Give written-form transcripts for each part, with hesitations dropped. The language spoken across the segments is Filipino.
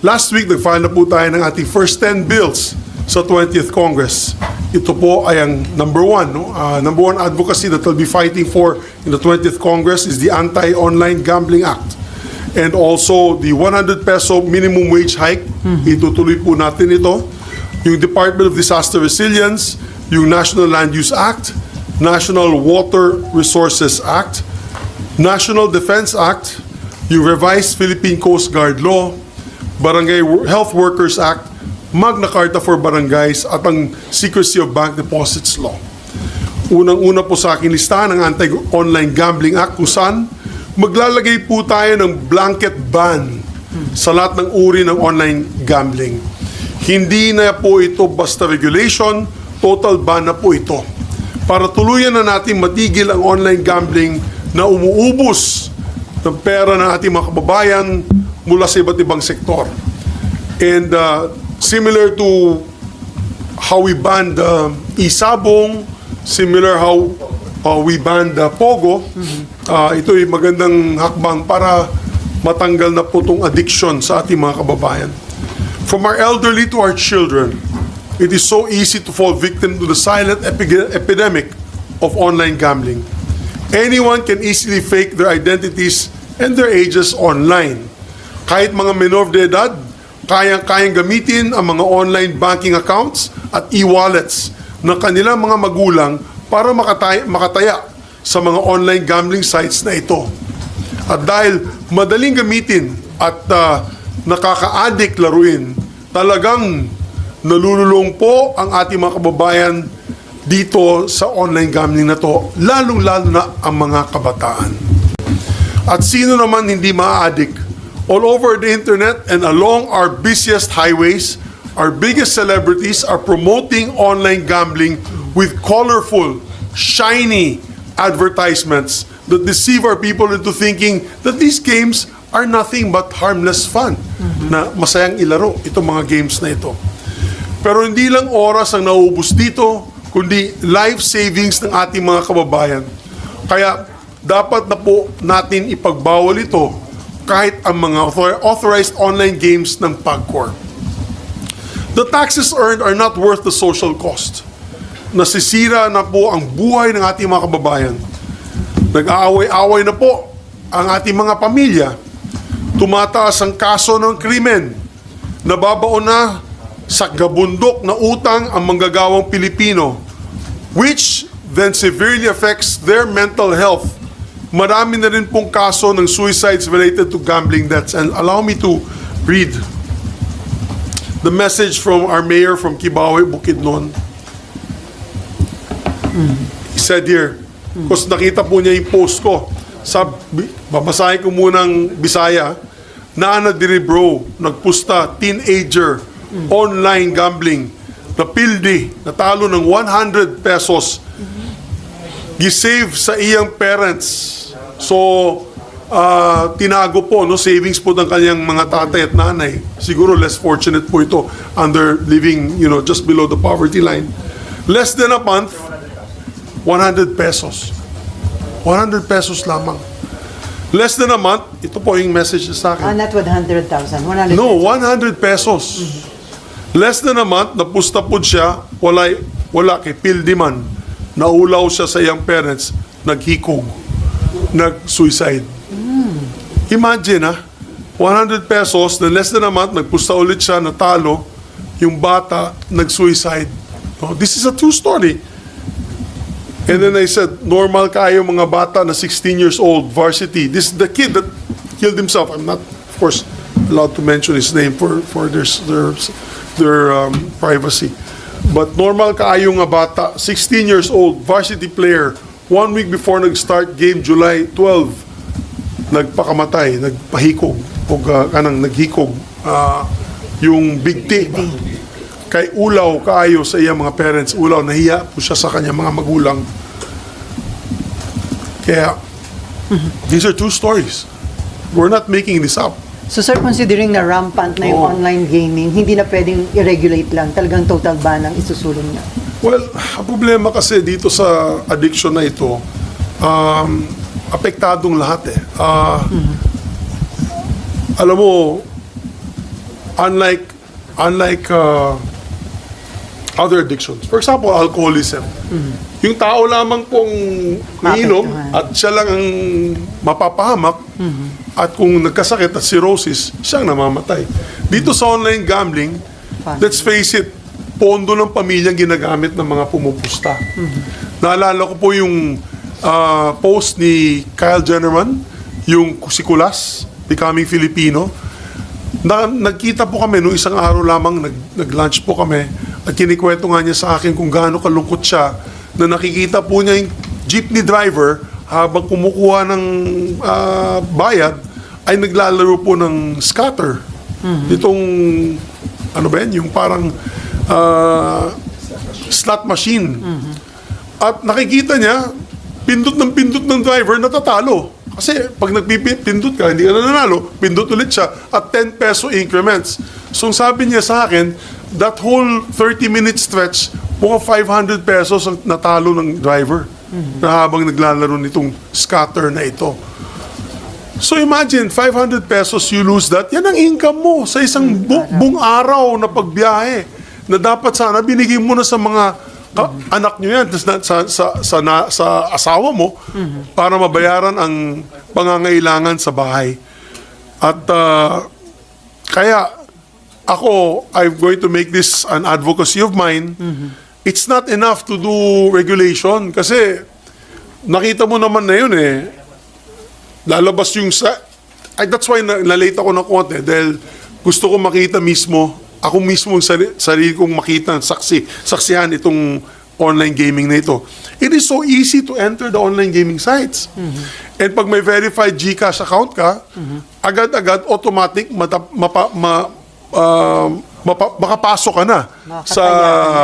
last week, nag-file na po tayo ng ating first 10 bills sa 20th Congress. Ito po ay ang number one. No? Number one advocacy that we'll be fighting for in the 20th Congress is the Anti-Online Gambling Act. And also, the 100 peso minimum wage hike. Itutuloy po natin ito. Yung Department of Disaster Resilience, yung National Land Use Act, National Water Resources Act, National Defense Act, yung Revised Philippine Coast Guard Law, Barangay Health Workers Act, Magna Carta for Barangays, at ang Secrecy of Bank Deposits Law. Unang-una po sa aking listahan ang Anti-Online Gambling Act, kung saan maglalagay po tayo ng blanket ban sa lahat ng uri ng online gambling. Hindi na po ito basta regulation, total ban na po ito. Para tuluyan na natin matigil ang online gambling na umuubos ng pera ng ating mga kababayan mula sa iba't ibang sektor. And similar to how we banned isabong, similar how we banned Pogo, ito ay magandang hakbang para matanggal na po itong addiction sa ating mga kababayan. From our elderly to our children, it is so easy to fall victim to the silent epidemic of online gambling. Anyone can easily fake their identities and their ages online. Kahit mga minor de edad, kayang gamitin ang mga online banking accounts at e-wallets ng kanilang mga magulang para makataya sa mga online gambling sites na ito. At dahil madaling gamitin at nakaka-addict laruin, talagang nalululong po ang ating mga kababayan dito sa online gambling na to, lalong-lalo na ang mga kabataan. At sino naman hindi ma-addict? All over the internet and along our busiest highways, our biggest celebrities are promoting online gambling with colorful, shiny advertisements that deceive our people into thinking that these games are nothing but harmless fun, na masayang ilaro itong mga games na ito. Pero hindi lang oras ang nauubos dito, kundi life savings ng ating mga kababayan. Kaya dapat na po natin ipagbawal ito kahit ang mga authorized online games ng PAGCOR. The taxes earned are not worth the social cost. Nasisira na po ang buhay ng ating mga kababayan. Nag-aaway-away na po ang ating mga pamilya. Tumataas ang kaso ng krimen. Nababaon na sa gabundok na utang ang manggagawang Pilipino, which then severely affects their mental health. Marami na rin pong kaso ng suicides related to gambling debts. And allow me to read the message from our mayor from Kibawe, Bukidnon. He said here, because nakita po niya yung post ko, babasahin ko munang Bisaya, na diri bro, nagpusta, teenager, online gambling, napildi, natalo ng 100 pesos, gisave sa iyang parents. So, tinago po, no, savings po ng kanyang mga tatay at nanay. Siguro less fortunate po ito under living, just below the poverty line. Less than a month, 100 pesos. 100 pesos lamang. Less than a month, ito po yung message sa akin. Not 100,000, 100 No, 100 pesos. Less than a month, napusta po siya, wala kay pildi man. Naulaw siya sa iyang parents, naghikog, nag-suicide. Imagine 100 pesos, then less than a month, nagpusta ulit siya, natalo, yung bata, nag-suicide. Oh, this is a true story. And then I said, normal kayo mga bata na 16 years old, varsity. This is the kid that killed himself. I'm not, of course, allowed to mention his name for their privacy. But normal kayo nga bata, 16 years old, varsity player, 1 week before nag-start game, July 12, nagpakamatay, nagpahikog, o naghikog, yung bigti. Kay ulaw kaayo sa iyang mga parents, ulaw, nahiya po siya sa kanyang mga magulang. Kaya, these are true stories. We're not making this up. So sir, considering na rampant na yung online gaming, hindi na pwedeng i-regulate lang, talagang total ban ang isusulong niya? Well, ang problema kasi dito sa addiction na ito, apektadong lahat eh. Alam mo, unlike other addictions. For example, alcoholism. Yung tao lamang pong umiinom at siya lang ang mapapahamak at kung nagkasakit at cirrhosis, siyang namamatay. Dito sa online gambling, let's face it, pondo ng pamilyang ginagamit ng mga pumupusta. Naalala ko po yung post ni Kyle Jennerman, yung si Kulas, Becoming Filipino. Nagkita po kami noong isang araw lamang, nag-lunch po kami at kinikwento nga niya sa akin kung gaano kalungkot siya na nakikita po niya yung jeepney driver habang kumukuha ng bayad ay naglalaro po ng scatter. Itong ano ba yan? Yung parang slot machine. At nakikita niya pindot ng driver natatalo. Kasi pag nagpipindot ka, hindi ka na nanalo, pindot ulit siya at 10 peso increments. So sabi niya sa akin, that whole 30-minute stretch, mga 500 pesos ang natalo ng driver na habang naglalaro nitong scatter na ito. So imagine, 500 pesos, you lose that. Yan ang income mo sa isang buong araw na pagbiyahe na dapat sana binigay mo na sa mga anak nyo yan, sa asawa mo para mabayaran ang pangangailangan sa bahay. At kaya ako, I'm going to make this an advocacy of mine. It's not enough to do regulation kasi nakita mo naman na yun lalabas yung that's why na-late ako ng konti dahil gusto ko makita mismo ako mismo sarili kong makita, saksihan itong online gaming na ito. It is so easy to enter the online gaming sites. And pag may verified GCash account ka, agad-agad, automatic, makapasok ka na.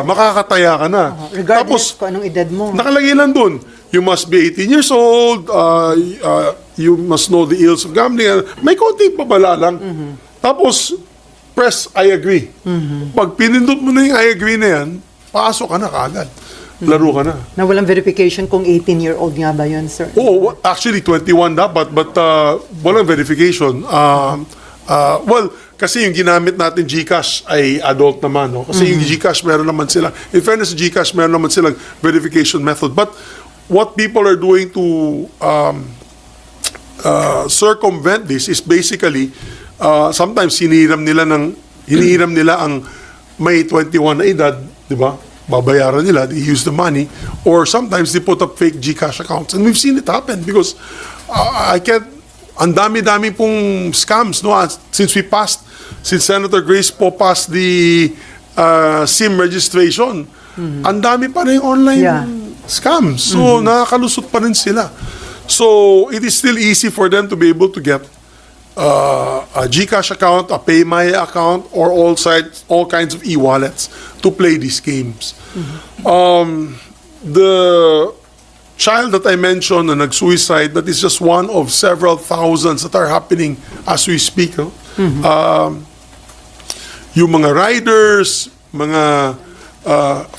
Makakataya ka na. Regardless kung anong edad mo. Nakalagay lang dun, you must be 18 years old, you must know the ills of gambling. May konting pabala lang. Tapos, press I agree. Pag pinindot mo na yung I agree na yan, pasok ka na kaagad. Laro ka na. Na walang verification kung 18-year-old nga ba yun, sir? Oo, actually 21 dapat, but walang verification. Well, kasi yung ginamit natin GCash ay adult naman, no? Kasi yung GCash meron naman sila. In fairness, GCash meron naman silang verification method. But what people are doing to circumvent this is basically sometimes hinihiram nila ang may 21 na edad, di ba? Babayaran nila, they use the money, or sometimes they put up fake GCash accounts. And we've seen it happen because ang dami-dami pong scams, no? Since Senator Grace po passed the SIM registration, ang dami pa rin online scams. So, nakakalusot pa rin sila. So, it is still easy for them to be able to get a GCash account, a PayMaya account, or all kinds of e-wallets to play these games. The child that I mentioned na nag-suicide, that is just one of several thousands that are happening as we speak. No? Yung mga riders, mga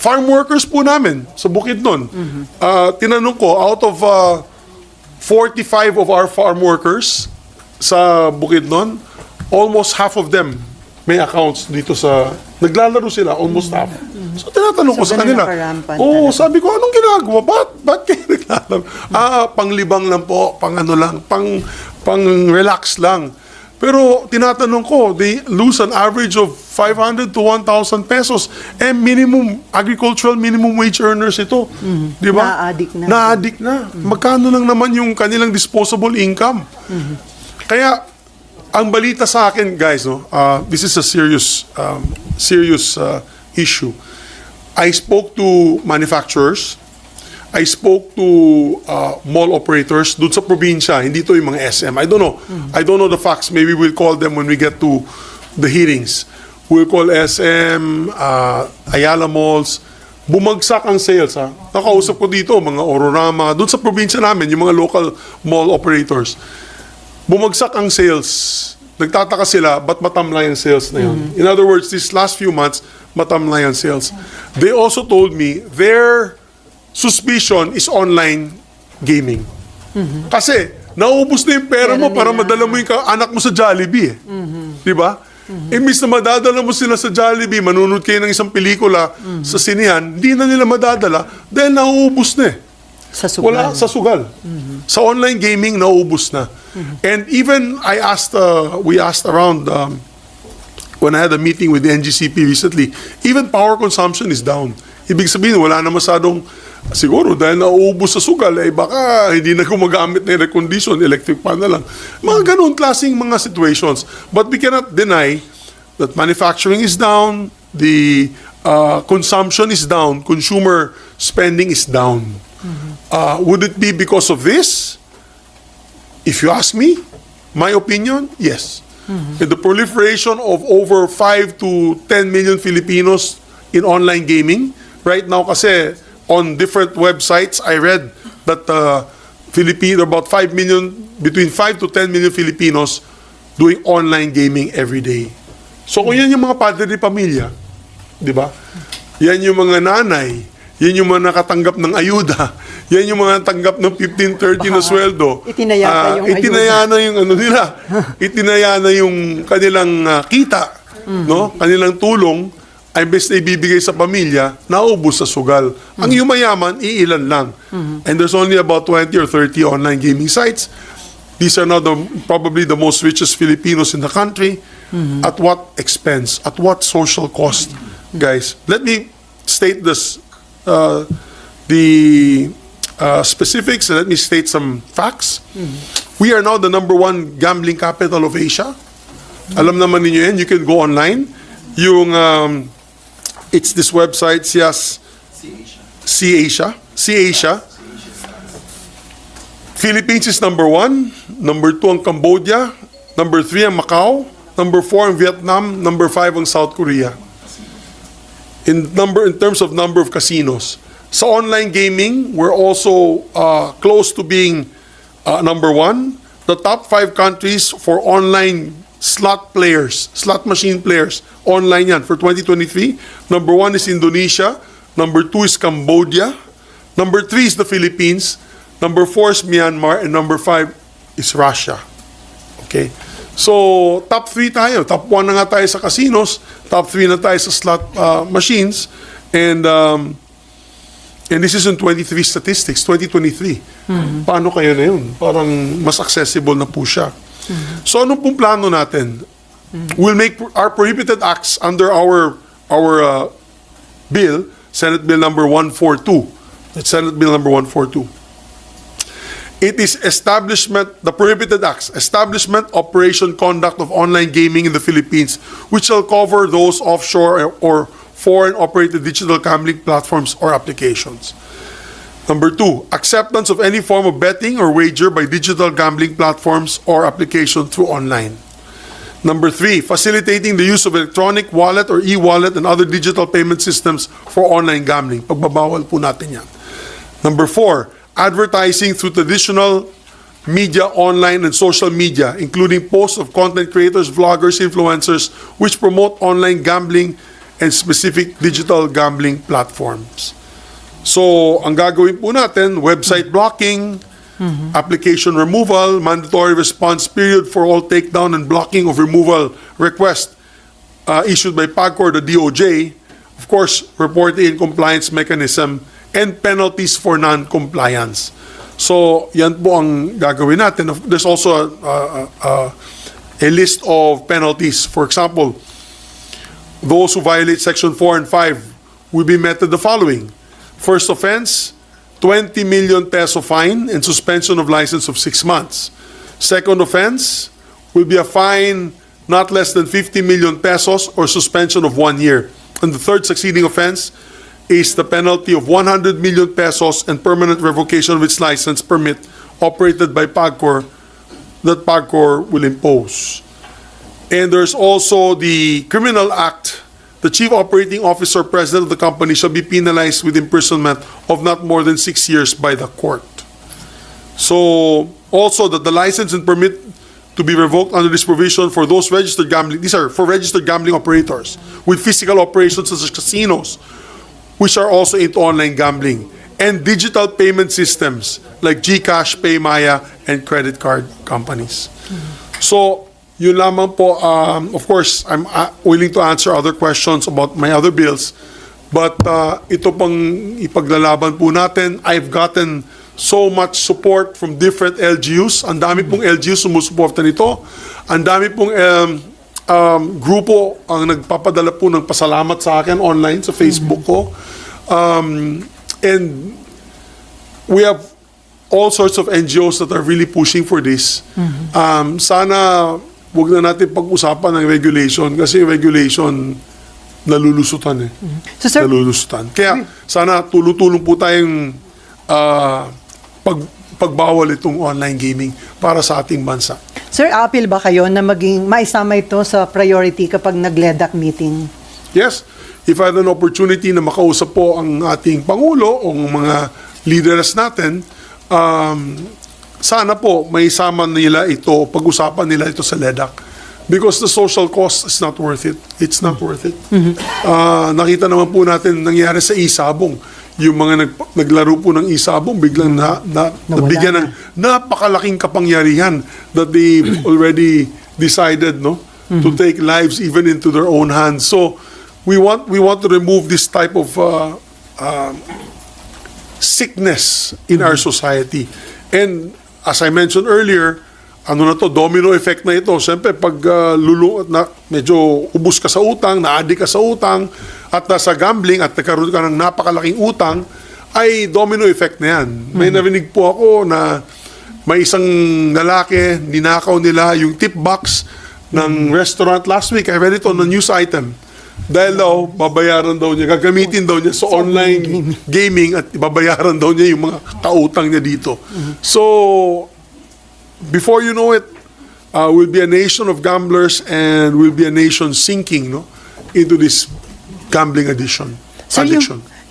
farm workers po namin sa Bukidnon. Tinanong ko, out of 45 of our farm workers sa Bukidnon, almost half of them may accounts dito sa naglalaro sila, almost half. So tinatanong ko sa kanila, sabi ko, anong ginagawa? Ba't kayo naglalaro? Panglibang lang po, pang relax lang. Pero tinatanong ko, they lose an average of 500 to 1,000 pesos. Agricultural minimum wage earners ito. Di ba? Na-addict na. Magkano lang naman yung kanilang disposable income? Kaya, ang balita sa akin, guys, no, this is a serious issue. I spoke to manufacturers. I spoke to mall operators doon sa probinsya, hindi to yung mga SM. I don't know. I don't know the facts. Maybe we'll call them when we get to the hearings. We'll call SM, Ayala Malls. Bumagsak ang sales, ha. Nakausap ko dito, mga Ororama, doon sa probinsya namin, yung mga local mall operators. Bumagsak ang sales. Nagtataka sila, ba't matamlay ang sales na yun? In other words, these last few months, matamlay ang sales. They also told me their suspicion is online gaming. Kasi, nauubos na yung pera mo para madala mo yung anak mo sa Jollibee. Di ba? Imbis na madadala mo sila sa Jollibee, manunod kayo ng isang pelikula sa sinihan, hindi na nila madadala dahil nauubos na eh. Sa sugal. Wala sa sugal. Sa online gaming, nauubos na. And even we asked around when I had a meeting with the NGCP recently, even power consumption is down. Ibig sabihin, wala na masyadong, siguro dahil nauubos sa sugal, baka hindi na gumagamit ng air condition, electric fan na lang. Mga ganun klaseng mga situations. But we cannot deny that manufacturing is down, the consumption is down, consumer spending is down. Would it be because of this? If you ask me, my opinion, yes. And the proliferation of over 5 to 10 million Filipinos in online gaming, right now kasi on different websites, I read that about 5 million, between 5 to 10 million Filipinos doing online gaming every day. So kung yan yung mga padre de pamilya, di ba? Yan yung mga nanay, yan yung mga nakatanggap ng ayuda, yan yung mga tanggap ng 15-30 na sweldo. Itinaya na yung ano nila. Itinaya na yung kanilang kita, no? Kanilang tulong ay imbes na ibibigay sa pamilya, naubos sa sugal. Ang yumayaman, iilan lang. And there's only about 20 or 30 online gaming sites. These are now probably the most richest Filipinos in the country. At what expense? At what social cost? Guys, let me state this, the specifics, and let me state some facts. We are now the #1 gambling capital of Asia. Alam naman ninyo yan, you can go online. Yung it's this website, C-Asia. Philippines is #1. #2 ang Cambodia. #3 ang Macau. #4 ang Vietnam. #5 ang South Korea. In terms of number of casinos. Sa online gaming, we're also close to being #1. The top 5 countries for online slot machine players, online yan for 2023. #1 is Indonesia, #2 is Cambodia, #3 is the Philippines, #4 is Myanmar, and #5 is Russia. Okay? So, top 3 tayo. Top 1 na nga tayo sa casinos, top 3 na tayo sa slot machines, and this is in 23 statistics, 2023. Paano kayo na yun? Parang mas accessible na po siya. So ano pong plano natin? We'll make our prohibited acts under our bill, Senate Bill number 142. That's Senate Bill number 142. It is the prohibited acts, establishment, operation, conduct of online gaming in the Philippines, which shall cover those offshore or foreign operated digital gambling platforms or applications. #2, acceptance of any form of betting or wager by digital gambling platforms or application through online. #3, facilitating the use of electronic wallet or e-wallet and other digital payment systems for online gambling. Pagbabawal po natin yan. #4, advertising through traditional media, online and social media, including posts of content creators, vloggers, influencers, which promote online gambling and specific digital gambling platforms. So, ang gagawin po natin, website blocking, application removal, mandatory response period for all takedown and blocking of removal requests issued by PAGCOR, the DOJ, of course, reporting and compliance mechanism, and penalties for non-compliance. So, yan po ang gagawin natin. There's also a list of penalties. For example, those who violate Section 4 and 5 will be met with the following. First offense, 20 million peso fine and suspension of license of 6 months. Second offense will be a fine not less than 50 million pesos or suspension of 1 year. And the third succeeding offense is the penalty of 100 million pesos and permanent revocation of its license permit operated by PAGCOR that PAGCOR will impose. And there's also the Criminal Act. The chief operating officer, president of the company shall be penalized with imprisonment of not more than 6 years by the court. So, also that the license and permit to be revoked under this provision for those registered gambling, these are for registered gambling operators with physical operations such as casinos, which are also into online gambling, and digital payment systems like GCash, PayMaya, and credit card companies. So, yun lamang po. Of course, I'm willing to answer other questions about my other bills. But ito pang ipaglalaban po natin. I've gotten so much support from different LGUs. Ang dami pong LGUs sumusuporta nito. Ang dami pong grupo ang nagpapadala po ng pasalamat sa akin online sa Facebook ko. And we have all sorts of NGOs that are really pushing for this. Sana wag na natin pag-usapan ng regulation kasi regulation nalulusutan eh. So, sir, Nalulusutan. Kaya sana tulong-tulong po tayong pagbawal itong online gaming para sa ating bansa. sir, appeal ba kayo na maisama ito sa priority kapag nag-LEDAC meeting? Yes, if I had an opportunity na makausap po ang ating Pangulo o mga leaders natin, sana po may sama nila ito, pag-usapan nila ito sa LEDAC. Because the social cost is not worth it. It's not worth it. Nakita naman po natin nangyari sa isabong. Yung mga naglaro po ng isabong, biglang nabigyan ng napakalaking kapangyarihan that they already decided to take lives even into their own hands. So, we want to remove this type of sickness in our society. And as I mentioned earlier, domino effect na ito. Siyempre, pag medyo ubus ka sa utang, na-addict ka sa utang, at nasa gambling, at nagkaroon ka ng napakalaking utang, ay domino effect na yan. May narinig po ako na may isang lalaki, ninakaw nila yung tip box ng restaurant last week. I read it on a news item. Dahil daw, babayaran daw niya, gagamitin daw niya sa online gaming at babayaran daw niya yung mga kautang niya dito. So, before you know it, we'll be a nation of gamblers and we'll be a nation sinking into this gambling addiction. So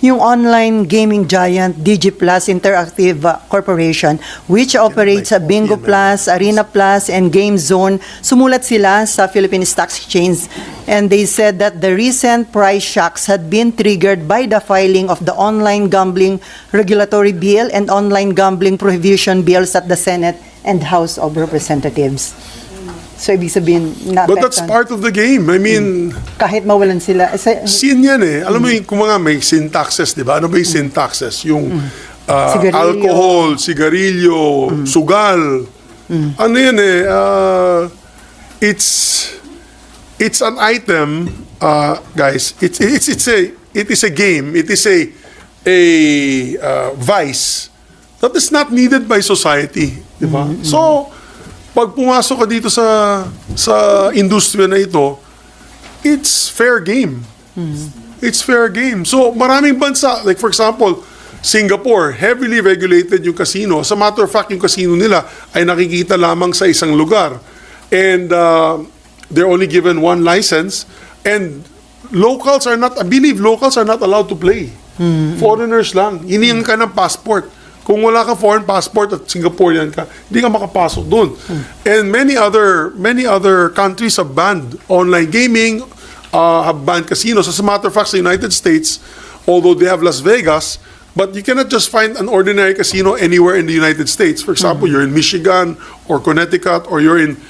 yung online gaming giant DigiPlus Interactive Corporation, which operates sa Bingo Plus, Arena Plus, and Game Zone, sumulat sila sa Philippine Stock Exchange, and they said that the recent price shocks had been triggered by the filing of the online gambling regulatory bill and online gambling prohibition bills at the Senate and House of Representatives. So, ibig sabihin, But that's part of the game. I mean, kahit mawalan sila. sin yan eh. Alam mo yung kung mga may sin taxes, di ba? Ano ba yung sin taxes? Yung Sigarilyo. alcohol, sigarilyo, sugal. Ano yan eh? It's an item, guys. It is a game. It is a vice that is not needed by society, di ba? So, pag pumasok ka dito sa industriya na ito, it's fair game. It's fair game. So, maraming bansa, like for example, Singapore, heavily regulated yung casino. As a matter of fact, yung casino nila ay nakikita lamang sa isang lugar. And they're only given one license. And locals are not, I believe locals are not allowed to play. Foreigners lang. Hinihingan ka ng passport. Kung wala ka foreign passport at Singaporean ka, hindi ka makapasok doon. And many other countries have banned online gaming, have banned casinos. As a matter of fact, sa United States, although they have Las Vegas, but you cannot just find an ordinary casino anywhere in the United States. For example, you're in Michigan or Connecticut or you're in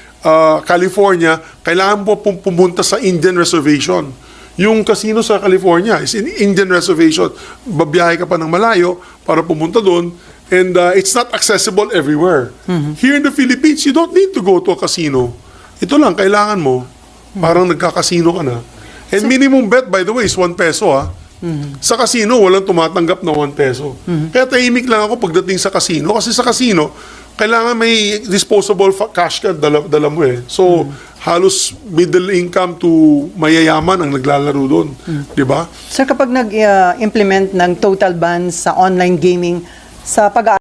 California, kailangan mo pumunta sa Indian reservation. Yung casino sa California is in Indian reservation. Babiyahe ka pa ng malayo para pumunta doon. And it's not accessible everywhere. Here in the Philippines, you don't need to go to a casino. Ito lang, kailangan mo. Parang nagkakasino ka na. And minimum bet, by the way, is 1 peso ha. Sa casino, walang tumatanggap na 1 peso. Kaya tahimik lang ako pagdating sa casino. Kasi sa casino, kailangan may disposable cash ka, dala mo eh. So, halos middle income to mayayaman ang naglalaro doon. Di ba? Sir, kapag nag-implement ng total ban sa online gaming, sa pag